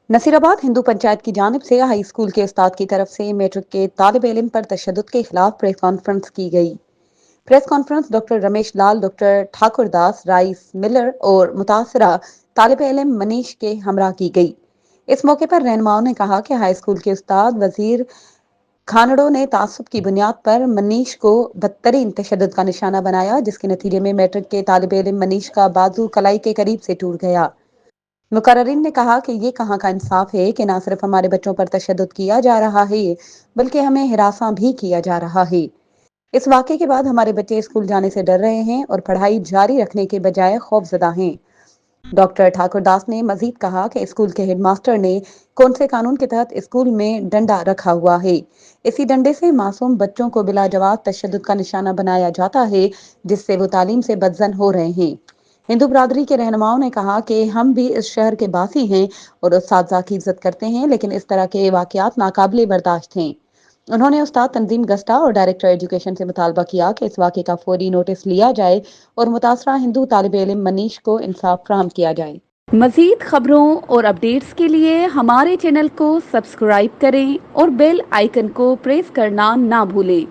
नसीराबाद हिंदू पंचायत की जानिब से हाई स्कूल के उस्ताद की तरफ से मैट्रिक के तालिब इल्म पर तशद्दुद के खिलाफ प्रेस कॉन्फ्रेंस की गई। Press conference doctor Ramesh Lal, doctor Thakur Das, rice Miller और मुतासरा तालिब इल्म मनीष के हमरा की गई। इस मौके पर रहनुमाओं ने कहा कि हाई स्कूल के उस्ताद वजीर खानड़ों ने तासुब की बुनियाद पर मनीष को बदतरीन तशद्दुद का निशाना बनाया, जिसके नतीजे में मैट्रिक के तालिब इल्म मनीष का बाजू कलाई के करीब से टूट गया। मुकर्रिरीन ने कहा कि ये कहाँ का इंसाफ है कि ना सिर्फ हमारे बच्चों पर तशद्दुद किया जा रहा है, बल्कि हमें हिरासा भी किया जा रहा है। इस वाक़े के बाद हमारे बच्चे स्कूल जाने से डर रहे हैं और पढ़ाई जारी रखने के बजाय खौफजदा हैं। डॉक्टर ठाकुर दास ने मजीद कहा कि स्कूल के हेडमास्टर ने कौन से कानून के तहत स्कूल में डंडा रखा हुआ है। इसी डंडे से मासूम बच्चों को बिला जवाब तशद्दुद का निशाना बनाया जाता है, जिससे वो तालीम से बदजन हो रहे हैं। हिंदू बरादरी के रहनुमाओं ने कहा कि हम भी इस शहर के बासी हैं और उस्ताद की इज्जत करते हैं, लेकिन इस तरह के वाकयात नाकाबिले बर्दाश्त हैं। उन्होंने उस्ताद तंजीम गस्टा और डायरेक्टर एजुकेशन से मुतालबा किया कि इस वाक़े का फौरी नोटिस लिया जाए और मुतासरा हिंदू तालिब इल्म मनीष को इंसाफ फराहम किया जाए। मजीद खबरों और अपडेट्स के लिए हमारे चैनल को सब्सक्राइब करें और बेल आइकन को प्रेस करना ना भूलें।